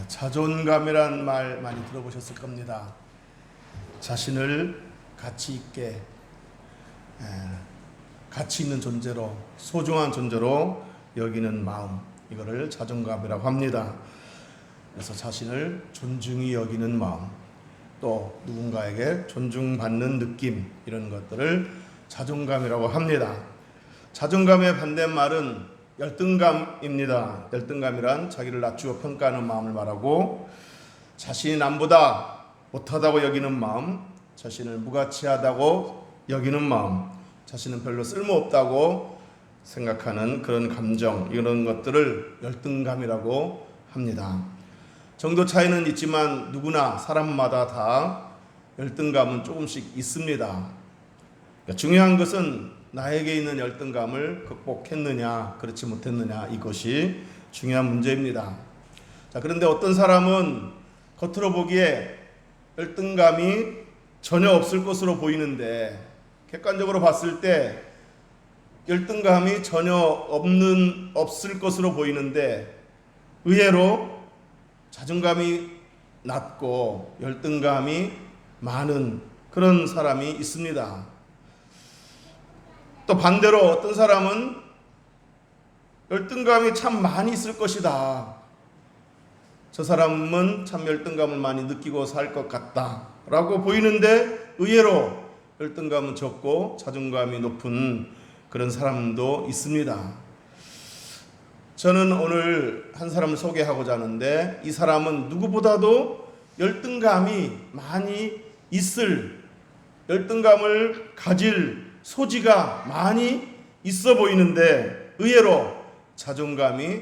자존감이란 말 많이 들어보셨을 겁니다. 자신을 가치 있게, 가치 있는 존재로, 소중한 존재로 여기는 마음, 이거를 자존감이라고 합니다. 그래서 자신을 존중히 여기는 마음, 또 누군가에게 존중받는 느낌, 이런 것들을 자존감이라고 합니다. 자존감의 반대말은 열등감입니다. 열등감이란 자기를 낮추고 평가하는 마음을 말하고, 자신이 남보다 못하다고 여기는 마음, 자신을 무가치하다고 여기는 마음, 자신은 별로 쓸모없다고 생각하는 그런 감정, 이런 것들을 열등감이라고 합니다. 정도 차이는 있지만 누구나 사람마다 다 열등감은 조금씩 있습니다. 그러니까 중요한 것은 나에게 있는 열등감을 극복했느냐, 그렇지 못했느냐, 이것이 중요한 문제입니다. 자, 그런데 어떤 사람은 겉으로 보기에 열등감이 전혀 없을 것으로 보이는데, 객관적으로 봤을 때 열등감이 전혀 없을 것으로 보이는데, 의외로 자존감이 낮고 열등감이 많은 그런 사람이 있습니다. 또 반대로 어떤 사람은 열등감이 참 많이 있을 것이다, 저 사람은 참 열등감을 많이 느끼고 살 것 같다 라고 보이는데, 의외로 열등감은 적고 자존감이 높은 그런 사람도 있습니다. 저는 오늘 한 사람을 소개하고자 하는데, 이 사람은 누구보다도 열등감이 많이 있을, 열등감을 가질 소지가 많이 있어 보이는데, 의외로 자존감이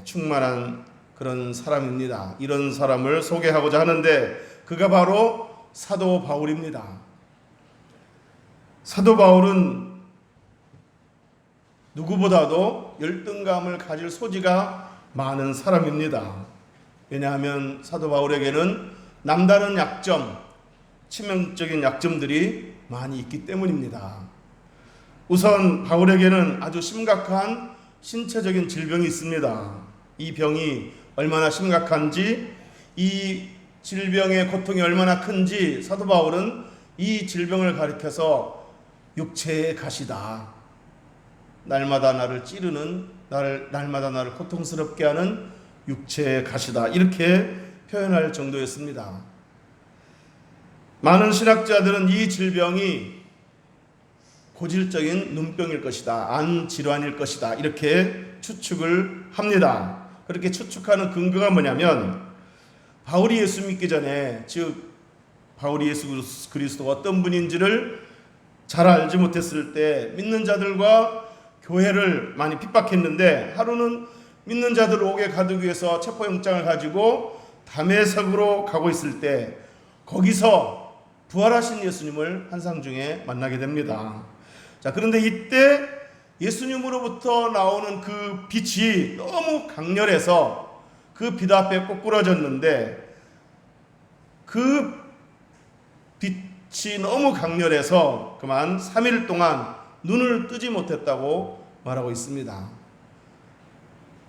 충만한 그런 사람입니다. 이런 사람을 소개하고자 하는데, 그가 바로 사도 바울입니다. 사도 바울은 누구보다도 열등감을 가질 소지가 많은 사람입니다. 왜냐하면 사도 바울에게는 남다른 약점, 치명적인 약점들이 많이 있기 때문입니다. 우선 바울에게는 아주 심각한 신체적인 질병이 있습니다. 이 병이 얼마나 심각한지, 이 질병의 고통이 얼마나 큰지 사도 바울은 이 질병을 가리켜서 육체의 가시다, 날마다 나를 찌르는, 날마다 나를 고통스럽게 하는 육체의 가시다, 이렇게 표현할 정도였습니다. 많은 신학자들은 이 질병이 고질적인 눈병일 것이다, 안 질환일 것이다, 이렇게 추측을 합니다. 그렇게 추측하는 근거가 뭐냐면, 바울이 예수 믿기 전에, 즉 바울이 예수 그리스도가 어떤 분인지를 잘 알지 못했을 때 믿는 자들과 교회를 많이 핍박했는데, 하루는 믿는 자들을 옥에 가두기 위해서 체포영장을 가지고 다메섹으로 가고 있을 때, 거기서 부활하신 예수님을 환상 중에 만나게 됩니다. 자, 그런데 이때 예수님으로부터 나오는 그 빛이 너무 강렬해서 그 빛 앞에 꼬꾸라졌는데, 그 빛이 너무 강렬해서 그만 3일 동안 눈을 뜨지 못했다고 말하고 있습니다.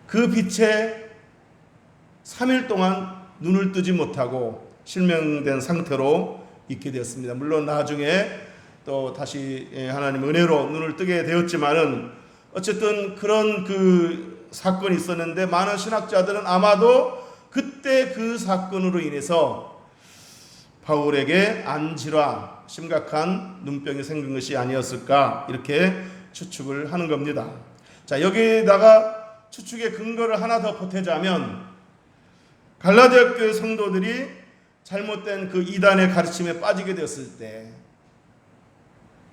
그 빛에 3일 동안 눈을 뜨지 못하고 실명된 상태로 있게 되었습니다. 물론 나중에 또 다시 하나님 은혜로 눈을 뜨게 되었지만은, 어쨌든 그런 그 사건이 있었는데, 많은 신학자들은 아마도 그때 그 사건으로 인해서 바울에게 안질환, 심각한 눈병이 생긴 것이 아니었을까, 이렇게 추측을 하는 겁니다. 자, 여기에다가 추측의 근거를 하나 더 보태자면, 갈라디아 교회 성도들이 잘못된 그 이단의 가르침에 빠지게 되었을 때,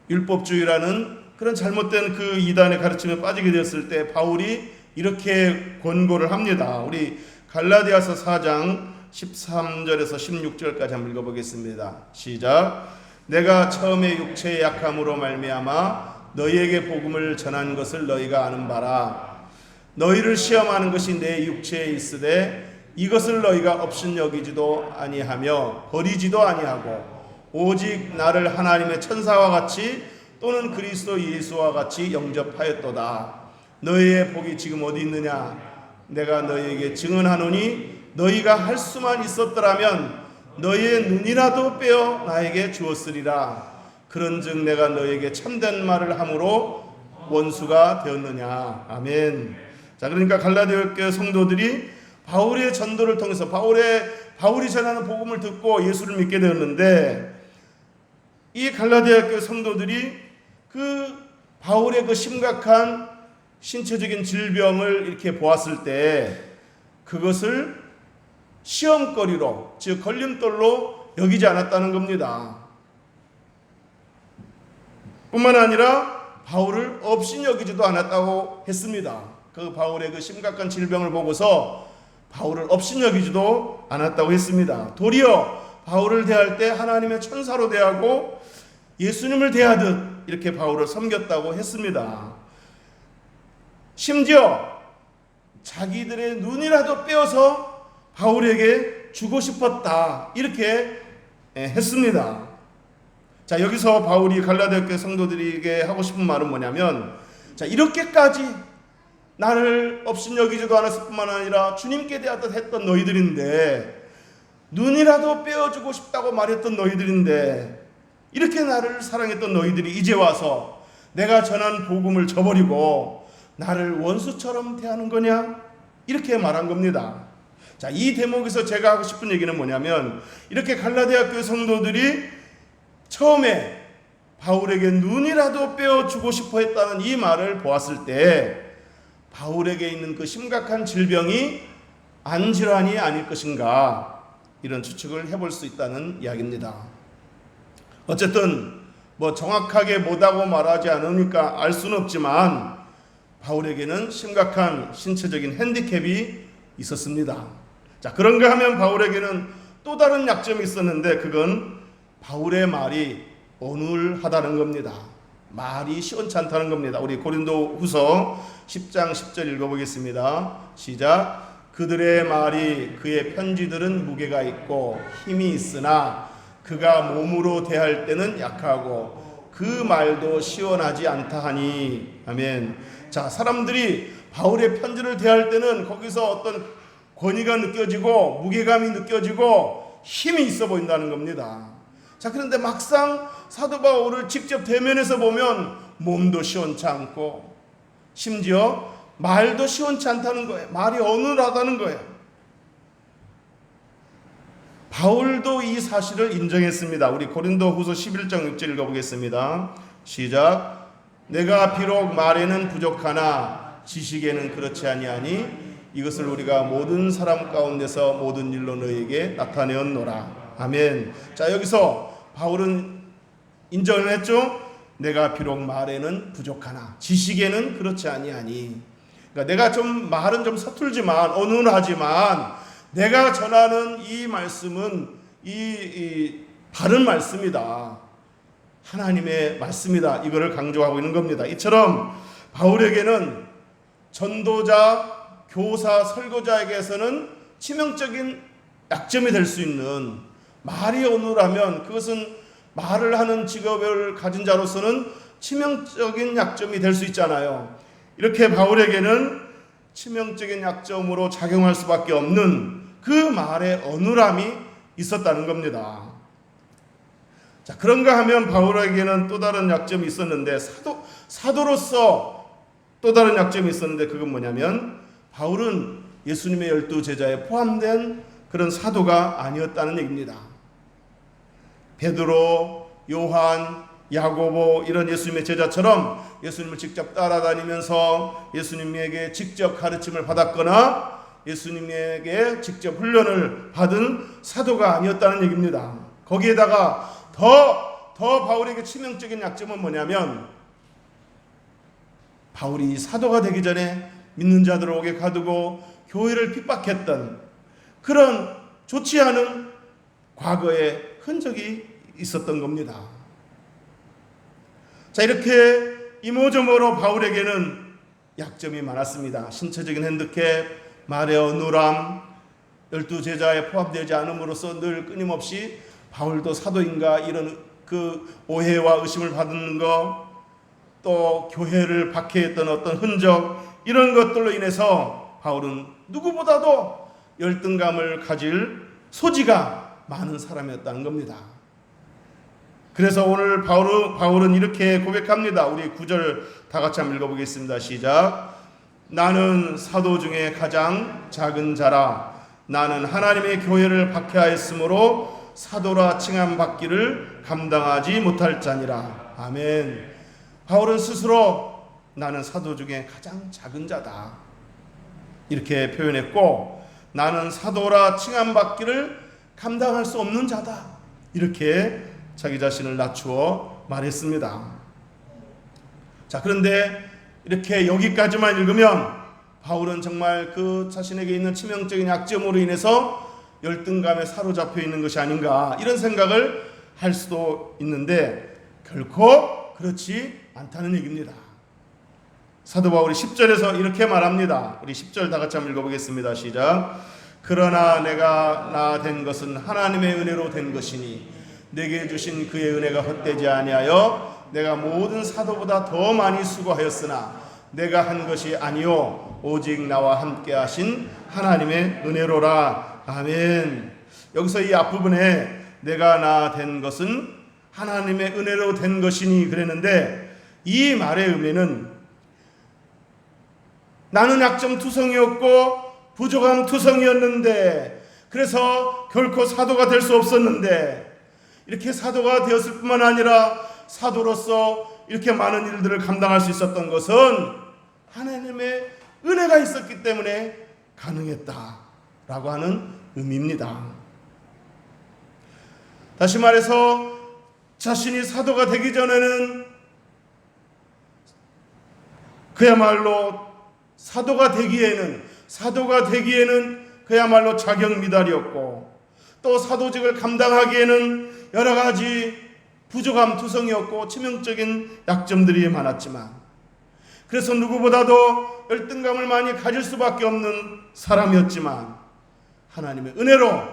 율법주의라는 그런 잘못된 그 이단의 가르침에 빠지게 되었을 때 바울이 이렇게 권고를 합니다. 우리 갈라디아서 4장 13절에서 16절까지 한번 읽어보겠습니다. 시작. 내가 처음에 육체의 약함으로 말미암아 너희에게 복음을 전한 것을 너희가 아는 바라. 너희를 시험하는 것이 내 육체에 있으되 이것을 너희가 업신여기지도 아니하며 버리지도 아니하고, 오직 나를 하나님의 천사와 같이 또는 그리스도 예수와 같이 영접하였도다. 너희의 복이 지금 어디 있느냐? 내가 너희에게 증언하노니 너희가 할 수만 있었더라면 너희의 눈이라도 빼어 나에게 주었으리라. 그런즉 내가 너희에게 참된 말을 함으로 원수가 되었느냐. 아멘. 자, 그러니까 갈라디아 교회 성도들이 바울의 전도를 통해서 바울이 전하는 복음을 듣고 예수를 믿게 되었는데, 이 갈라디아 교회 성도들이 그 바울의 그 심각한 신체적인 질병을 이렇게 보았을 때 그것을 시험거리로, 즉 걸림돌로 여기지 않았다는 겁니다. 뿐만 아니라 바울을 업신여기지도 않았다고 했습니다. 그 바울의 그 심각한 질병을 보고서 바울을 업신여기지도 않았다고 했습니다. 도리어 바울을 대할 때 하나님의 천사로 대하고 예수님을 대하듯 이렇게 바울을 섬겼다고 했습니다. 심지어 자기들의 눈이라도 빼어서 바울에게 주고 싶었다, 이렇게 했습니다. 자, 여기서 바울이 갈라디아 교회 성도들에게 하고 싶은 말은 뭐냐면, 자, 이렇게까지 나를 업신여기지도 않았을 뿐만 아니라 주님께 대하듯 했던 너희들인데, 눈이라도 빼어주고 싶다고 말했던 너희들인데, 이렇게 나를 사랑했던 너희들이 이제 와서 내가 전한 복음을 저버리고 나를 원수처럼 대하는 거냐? 이렇게 말한 겁니다. 자, 이 대목에서 제가 하고 싶은 얘기는 뭐냐면, 이렇게 갈라디아 교회 성도들이 처음에 바울에게 눈이라도 빼어주고 싶어 했다는 이 말을 보았을 때 바울에게 있는 그 심각한 질병이 안질환이 아닐 것인가, 이런 추측을 해볼 수 있다는 이야기입니다. 어쨌든 정확하게 뭐다고 말하지 않으니까 알 수는 없지만 바울에게는 심각한 신체적인 핸디캡이 있었습니다. 자, 그런가 하면 바울에게는 또 다른 약점이 있었는데, 그건 바울의 말이 어눌하다는 겁니다. 말이 시원찮다는 겁니다. 우리 고린도 후서 10장 10절 읽어보겠습니다. 시작. 그들의 말이, 그의 편지들은 무게가 있고 힘이 있으나 그가 몸으로 대할 때는 약하고 그 말도 시원하지 않다 하니. 아멘. 자, 사람들이 바울의 편지를 대할 때는 거기서 어떤 권위가 느껴지고 무게감이 느껴지고 힘이 있어 보인다는 겁니다. 자, 그런데 막상 사도 바울을 직접 대면해서 보면 몸도 시원치 않고 심지어 말도 시원치 않다는 거예요. 말이 어눌하다는 거예요. 바울도 이 사실을 인정했습니다. 우리 고린도 후서 11장 6절 읽어보겠습니다. 시작. 내가 비록 말에는 부족하나 지식에는 그렇지 아니하니 이것을 우리가 모든 사람 가운데서 모든 일로 너희에게 나타내었노라. 아멘. 자, 여기서 바울은 인정을 했죠. 내가 비록 말에는 부족하나 지식에는 그렇지 아니하니. 그러니까 내가 말은 좀 서툴지만 어눌하지만 내가 전하는 이 말씀은 이 바른 말씀이다. 하나님의 말씀이다. 이거를 강조하고 있는 겁니다. 이처럼 바울에게는 전도자, 교사, 설교자에게서는 치명적인 약점이 될 수 있는, 말이 어눌하면 그것은 말을 하는 직업을 가진 자로서는 치명적인 약점이 될 수 있잖아요. 이렇게 바울에게는 치명적인 약점으로 작용할 수밖에 없는 그 말의 어눌함이 있었다는 겁니다. 자, 그런가 하면 바울에게는 또 다른 약점이 있었는데, 사도로서 또 다른 약점이 있었는데, 그건 뭐냐면 바울은 예수님의 12 제자에 포함된 그런 사도가 아니었다는 얘기입니다. 베드로, 요한, 야고보 이런 예수님의 제자처럼 예수님을 직접 따라다니면서 예수님에게 직접 가르침을 받았거나 예수님에게 직접 훈련을 받은 사도가 아니었다는 얘기입니다. 거기에다가 더 바울에게 치명적인 약점은 뭐냐면, 바울이 사도가 되기 전에 믿는 자들을 옥에 가두고 교회를 핍박했던 그런 좋지 않은 과거의 흔적이 있었던 겁니다. 자, 이렇게 이모저모로 바울에게는 약점이 많았습니다. 신체적인 핸디캡, 말의 어눌함, 12 제자에 포함되지 않음으로써 늘 끊임없이 바울도 사도인가 이런 그 오해와 의심을 받는 것, 또 교회를 박해했던 어떤 흔적, 이런 것들로 인해서 바울은 누구보다도 열등감을 가질 소지가 많은 사람이었다는 겁니다. 그래서 오늘 바울은 이렇게 고백합니다. 우리 9절 다 같이 한번 읽어보겠습니다. 시작. 나는 사도 중에 가장 작은 자라. 나는 하나님의 교회를 박해하였으므로 사도라 칭함받기를 감당하지 못할 자니라. 아멘. 바울은 스스로 나는 사도 중에 가장 작은 자다 이렇게 표현했고, 나는 사도라 칭함받기를 감당할 수 없는 자다 이렇게 자기 자신을 낮추어 말했습니다. 자, 그런데 이렇게 여기까지만 읽으면 바울은 정말 그 자신에게 있는 치명적인 약점으로 인해서 열등감에 사로잡혀 있는 것이 아닌가 이런 생각을 할 수도 있는데 결코 그렇지 않다는 얘기입니다. 사도 바울이 10절에서 이렇게 말합니다. 우리 10절 다 같이 한번 읽어보겠습니다. 시작. 그러나 내가 나 된 것은 하나님의 은혜로 된 것이니 내게 주신 그의 은혜가 헛되지 아니하여 내가 모든 사도보다 더 많이 수고하였으나 내가 한 것이 아니요 오직 나와 함께 하신 하나님의 은혜로라. 아멘. 여기서 이 앞부분에 내가 나 된 것은 하나님의 은혜로 된 것이니 그랬는데, 이 말의 의미는 나는 약점 투성이었고 부족함 투성이었는데, 그래서 결코 사도가 될 수 없었는데, 이렇게 사도가 되었을 뿐만 아니라 사도로서 이렇게 많은 일들을 감당할 수 있었던 것은 하나님의 은혜가 있었기 때문에 가능했다라고 하는 의미입니다. 다시 말해서 자신이 사도가 되기 전에는 그야말로 사도가 되기에는 그야말로 자격 미달이었고, 또 사도직을 감당하기에는 여러 가지 부족함 투성이었고 치명적인 약점들이 많았지만, 그래서 누구보다도 열등감을 많이 가질 수밖에 없는 사람이었지만 하나님의 은혜로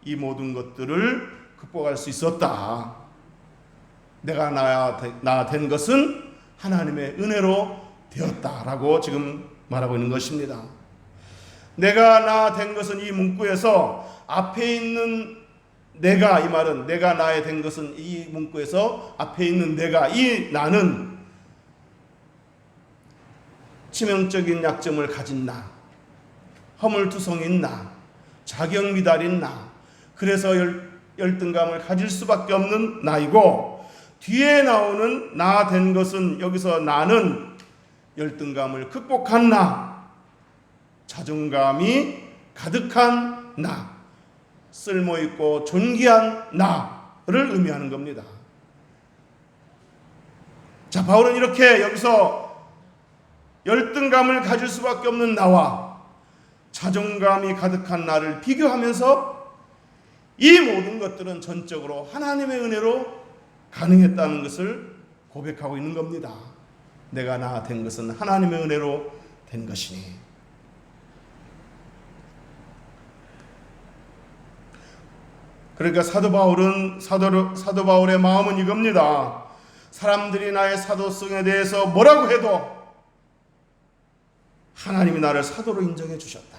이 모든 것들을 극복할 수 있었다. 내가 나 된 것은 하나님의 은혜로 되었다라고 지금 말하고 있는 것입니다. 내가 나 된 것은 이 문구에서 앞에 있는 내가, 이 말은 내가 나에 된 것은 이 문구에서 앞에 있는 내가, 이 나는 치명적인 약점을 가진 나, 허물투성인 나, 자격미달인 나, 그래서 열등감을 가질 수밖에 없는 나이고, 뒤에 나오는 나 된 것은, 여기서 나는 열등감을 극복한 나, 자존감이 가득한 나, 쓸모있고 존귀한 나를 의미하는 겁니다. 자, 바울은 이렇게 여기서 열등감을 가질 수밖에 없는 나와 자존감이 가득한 나를 비교하면서 이 모든 것들은 전적으로 하나님의 은혜로 가능했다는 것을 고백하고 있는 겁니다. 내가 나 된 것은 하나님의 은혜로 된 것이니. 그러니까 사도 바울의 마음은 이겁니다. 사람들이 나의 사도성에 대해서 뭐라고 해도 하나님이 나를 사도로 인정해 주셨다.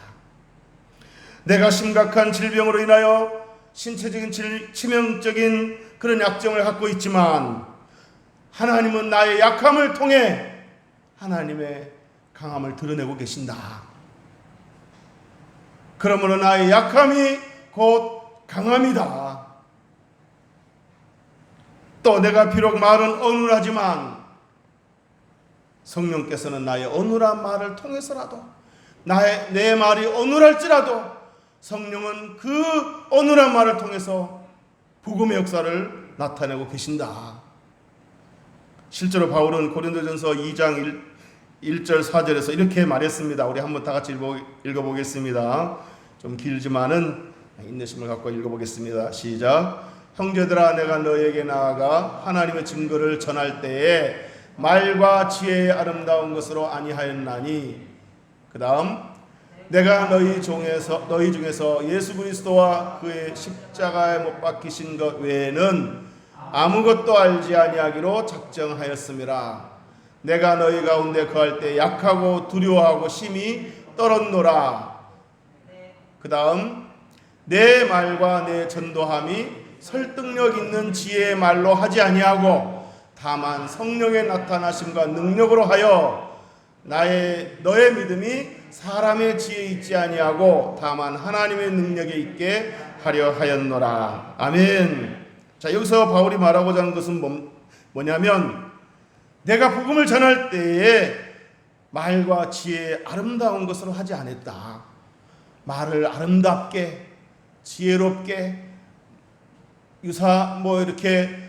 내가 심각한 질병으로 인하여 신체적인 치명적인 그런 약점을 갖고 있지만 하나님은 나의 약함을 통해 하나님의 강함을 드러내고 계신다. 그러므로 나의 약함이 곧 강함이다. 또 내가 비록 말은 어눌하지만 성령께서는 나의 어눌한 말을 통해서라도, 내 말이 어눌할지라도 성령은 그 어눌한 말을 통해서 복음의 역사를 나타내고 계신다. 실제로 바울은 고린도전서 2장 1절 4절에서 이렇게 말했습니다. 우리 한번 다 같이 읽어보겠습니다. 좀 길지만은 인내심을 갖고 읽어보겠습니다. 시작. 형제들아, 내가 너에게 나아가 하나님의 증거를 전할 때에 말과 지혜의 아름다운 것으로 아니하였나니, 그 다음 내가 너희 중에서 예수 그리스도와 그의 십자가에 못 박히신 것 외에는 아무것도 알지 아니하기로 작정하였음이라. 내가 너희 가운데 거할 때 약하고 두려워하고 심히 떨었노라. 그 다음 내 말과 내 전도함이 설득력 있는 지혜의 말로 하지 아니하고 다만 성령의 나타나심과 능력으로 하여 너의 믿음이 사람의 지혜에 있지 아니하고 다만 하나님의 능력에 있게 하려 하였노라. 아멘. 자, 여기서 바울이 말하고자 하는 것은 뭐냐면 내가 복음을 전할 때에 말과 지혜의 아름다운 것으로 하지 않았다. 말을 아름답게 지혜롭게 이렇게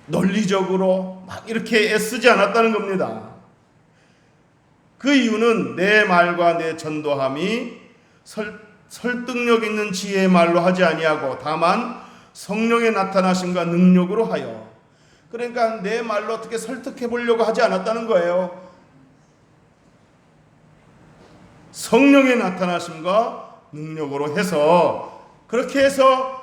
논리적으로 막 이렇게 애쓰지 않았다는 겁니다. 그 이유는 내 말과 내 전도함이 설득력 있는 지혜의 말로 하지 아니하고 다만 성령의 나타나심과 능력으로 하여, 그러니까 내 말로 어떻게 설득해 보려고 하지 않았다는 거예요. 성령의 나타나심과 능력으로 해서, 그렇게 해서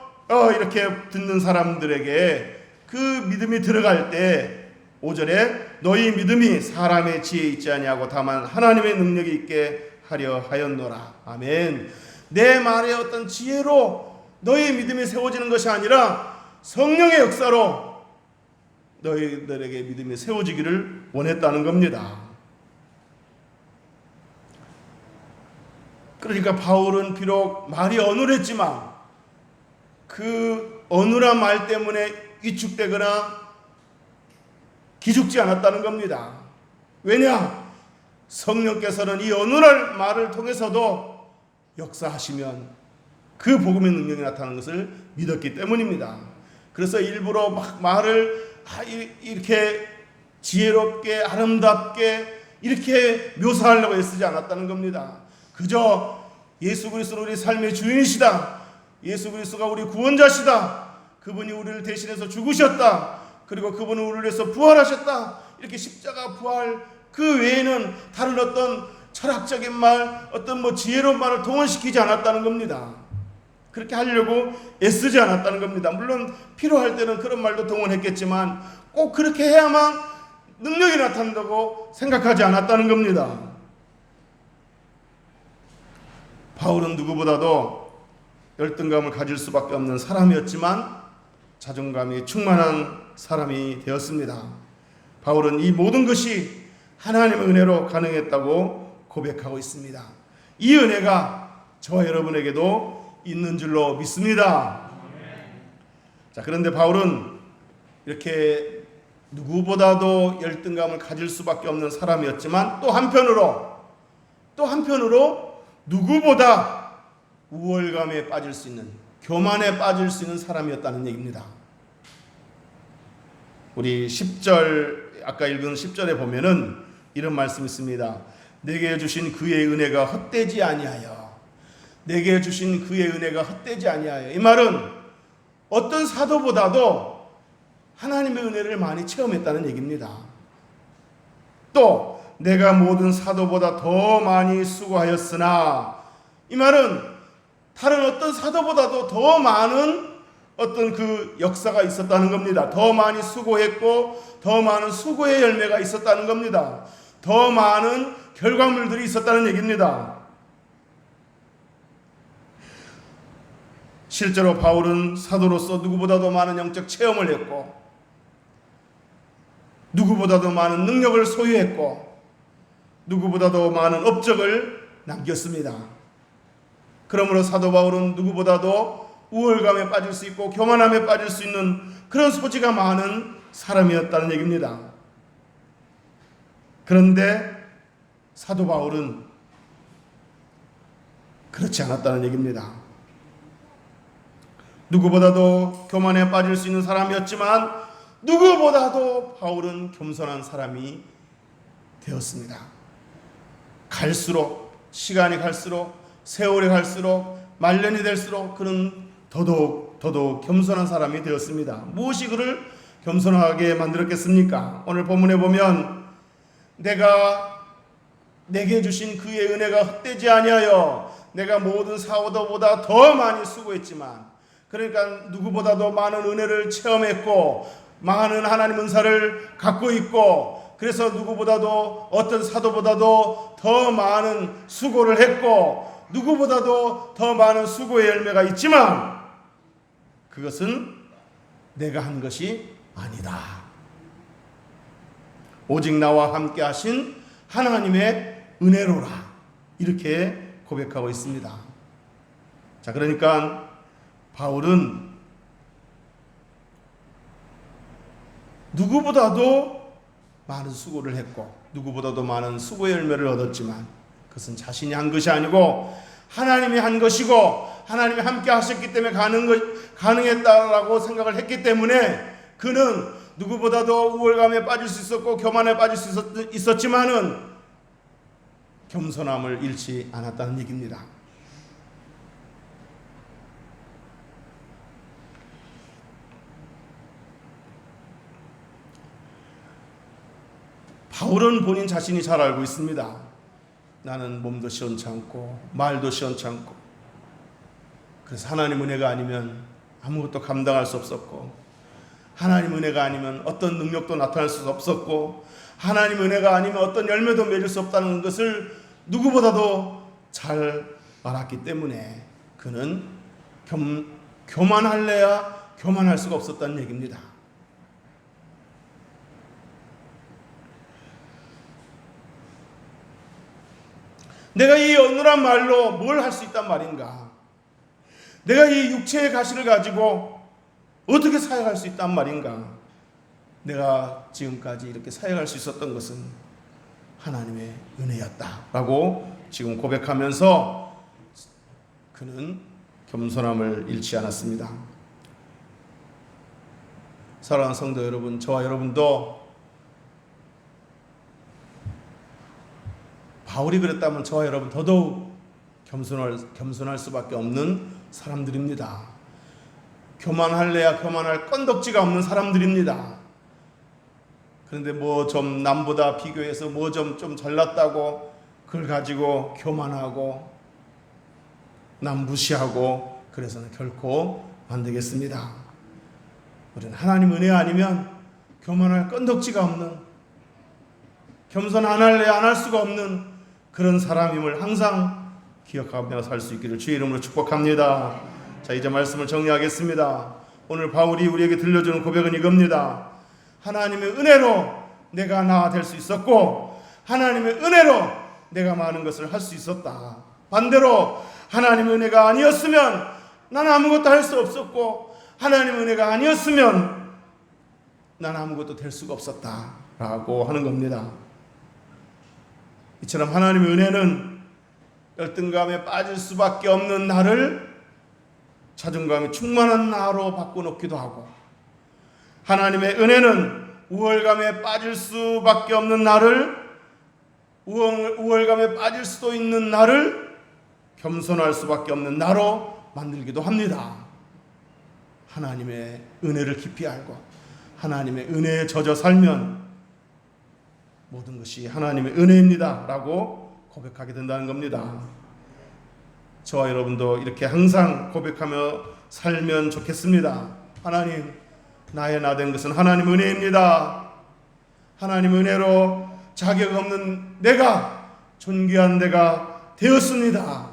이렇게 듣는 사람들에게 그 믿음이 들어갈 때 5절에 너희 믿음이 사람의 지혜에 있지 아니하고 다만 하나님의 능력이 있게 하려 하였노라. 아멘. 내 말의 어떤 지혜로 너희 믿음이 세워지는 것이 아니라 성령의 역사로 너희들에게 믿음이 세워지기를 원했다는 겁니다. 그러니까 바울은 비록 말이 어눌했지만 그 어눌한 말 때문에 위축되거나 기죽지 않았다는 겁니다. 왜냐? 성령께서는 이 어눌한 말을 통해서도 역사하시면 그 복음의 능력이 나타나는 것을 믿었기 때문입니다. 그래서 일부러 막 말을 이렇게 지혜롭게 아름답게 이렇게 묘사하려고 애쓰지 않았다는 겁니다. 그저 예수 그리스도는 우리 삶의 주인이시다, 예수 그리스도가 우리 구원자시다, 그분이 우리를 대신해서 죽으셨다, 그리고 그분은 우리를 위해서 부활하셨다, 이렇게 십자가 부활 그 외에는 다른 어떤 철학적인 말, 어떤 지혜로운 말을 동원시키지 않았다는 겁니다. 그렇게 하려고 애쓰지 않았다는 겁니다. 물론 필요할 때는 그런 말도 동원했겠지만 꼭 그렇게 해야만 능력이 나타난다고 생각하지 않았다는 겁니다. 바울은 누구보다도 열등감을 가질 수밖에 없는 사람이었지만 자존감이 충만한 사람이 되었습니다. 바울은 이 모든 것이 하나님의 은혜로 가능했다고 고백하고 있습니다. 이 은혜가 저와 여러분에게도 있는 줄로 믿습니다. 자, 그런데 바울은 이렇게 누구보다도 열등감을 가질 수밖에 없는 사람이었지만 또 한편으로 누구보다 우월감에 빠질 수 있는, 교만에 빠질 수 있는 사람이었다는 얘기입니다. 우리 10절, 아까 읽은 10절에 보면은 이런 말씀이 있습니다. 내게 주신 그의 은혜가 헛되지 아니하여. 내게 주신 그의 은혜가 헛되지 아니하여. 이 말은 어떤 사도보다도 하나님의 은혜를 많이 체험했다는 얘기입니다. 또 내가 모든 사도보다 더 많이 수고하였으나, 이 말은 다른 어떤 사도보다도 더 많은 어떤 그 역사가 있었다는 겁니다. 더 많이 수고했고 더 많은 수고의 열매가 있었다는 겁니다. 더 많은 결과물들이 있었다는 얘기입니다. 실제로 바울은 사도로서 누구보다도 많은 영적 체험을 했고 누구보다도 많은 능력을 소유했고 누구보다도 많은 업적을 남겼습니다. 그러므로 사도 바울은 누구보다도 우월감에 빠질 수 있고 교만함에 빠질 수 있는 그런 소지가 많은 사람이었다는 얘기입니다. 그런데 사도 바울은 그렇지 않았다는 얘기입니다. 누구보다도 교만에 빠질 수 있는 사람이었지만 누구보다도 바울은 겸손한 사람이 되었습니다. 시간이 갈수록 세월이 갈수록 말년이 될수록 그는 더더욱 겸손한 사람이 되었습니다. 무엇이 그를 겸손하게 만들었겠습니까? 오늘 본문에 보면 내게 주신 그의 은혜가 헛되지 아니하여 내가 모든 사도보다 더 많이 수고했지만, 그러니까 누구보다도 많은 은혜를 체험했고 많은 하나님 은사를 갖고 있고 그래서 누구보다도 어떤 사도보다도 더 많은 수고를 했고 누구보다도 더 많은 수고의 열매가 있지만 그것은 내가 한 것이 아니다. 오직 나와 함께 하신 하나님의 은혜로라. 이렇게 고백하고 있습니다. 자, 그러니까 바울은 누구보다도 많은 수고를 했고 누구보다도 많은 수고의 열매를 얻었지만 그것은 자신이 한 것이 아니고 하나님이 한 것이고 하나님이 함께 하셨기 때문에 가능했다라고 생각을 했기 때문에 그는 누구보다도 우월감에 빠질 수 있었고 교만에 빠질 수 있었지만은 겸손함을 잃지 않았다는 얘기입니다. 바울은 본인 자신이 잘 알고 있습니다. 나는 몸도 시원찮고 말도 시원찮고 그래서 하나님 은혜가 아니면 아무것도 감당할 수 없었고 하나님 은혜가 아니면 어떤 능력도 나타날 수 없었고 하나님 은혜가 아니면 어떤 열매도 맺을 수 없다는 것을 누구보다도 잘 알았기 때문에 그는 교만할래야 교만할 수가 없었다는 얘기입니다. 내가 이 어눌한 말로 뭘 할 수 있단 말인가? 내가 이 육체의 가시를 가지고 어떻게 사역할 수 있단 말인가? 내가 지금까지 이렇게 사역할 수 있었던 것은 하나님의 은혜였다라고 지금 고백하면서 그는 겸손함을 잃지 않았습니다. 사랑하는 성도 여러분, 저와 여러분도 바울이 그랬다면 저와 여러분 더더욱 겸손할 수밖에 없는 사람들입니다. 교만할래야 교만할 건덕지가 없는 사람들입니다. 그런데 뭐 좀 남보다 비교해서 뭐 좀 잘났다고 그걸 가지고 교만하고 남 무시하고 그래서는 결코 안 되겠습니다. 우리는 하나님 은혜 아니면 교만할 건덕지가 없는 겸손 안 할래 안 할 수가 없는 그런 사람임을 항상 기억하며 살 수 있기를 주의 이름으로 축복합니다. 자, 이제 말씀을 정리하겠습니다. 오늘 바울이 우리에게 들려주는 고백은 이겁니다. 하나님의 은혜로 내가 나 될 수 있었고 하나님의 은혜로 내가 많은 것을 할 수 있었다. 반대로 하나님의 은혜가 아니었으면 나는 아무것도 할 수 없었고 하나님의 은혜가 아니었으면 나는 아무것도 될 수가 없었다라고 하는 겁니다. 이처럼 하나님의 은혜는 열등감에 빠질 수밖에 없는 나를 자존감이 충만한 나로 바꿔놓기도 하고 하나님의 은혜는 우월감에 빠질 수밖에 없는 나를 우월감에 빠질 수도 있는 나를 겸손할 수밖에 없는 나로 만들기도 합니다. 하나님의 은혜를 깊이 알고 하나님의 은혜에 젖어 살면 모든 것이 하나님의 은혜입니다 라고 고백하게 된다는 겁니다. 저와 여러분도 이렇게 항상 고백하며 살면 좋겠습니다. 하나님, 나의 나 된 것은 하나님 은혜입니다. 하나님 은혜로 자격 없는 내가 존귀한 내가 되었습니다.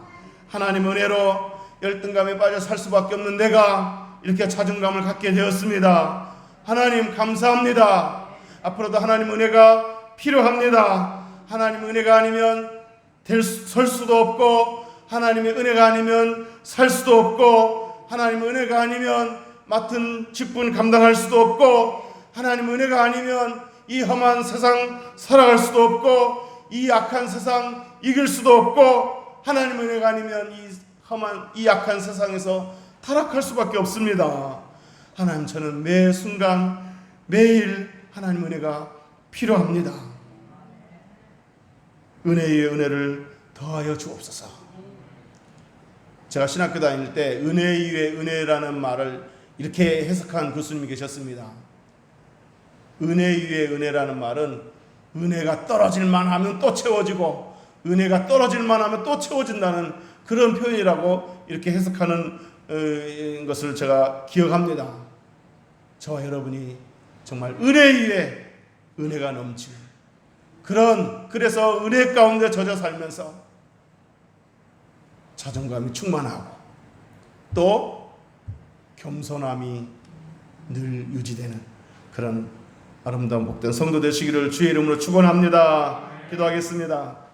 하나님 은혜로 열등감에 빠져 살 수밖에 없는 내가 이렇게 자존감을 갖게 되었습니다. 하나님 감사합니다. 앞으로도 하나님 은혜가 필요합니다. 하나님 은혜가 아니면 설 수도 없고 하나님의 은혜가 아니면 살 수도 없고 하나님의 은혜가 아니면 맡은 직분 감당할 수도 없고 하나님의 은혜가 아니면 이 험한 세상 살아갈 수도 없고 이 악한 세상 이길 수도 없고 하나님의 은혜가 아니면 이 악한 세상에서 타락할 수밖에 없습니다. 하나님, 저는 매 순간 매일 하나님의 은혜가 필요합니다. 은혜 위에 은혜를 더하여 주옵소서. 제가 신학교 다닐 때 은혜 위에 은혜라는 말을 이렇게 해석한 교수님이 계셨습니다. 은혜 위에 은혜라는 말은 은혜가 떨어질만 하면 또 채워지고 은혜가 떨어질만 하면 또 채워진다는 그런 표현이라고 이렇게 해석하는 것을 제가 기억합니다. 저와 여러분이 정말 은혜 위에 은혜가 넘치는 그래서 은혜 가운데 젖어 살면서 자존감이 충만하고 또 겸손함이 늘 유지되는 그런 아름다운 복된 성도 되시기를 주의 이름으로 축원합니다. 기도하겠습니다.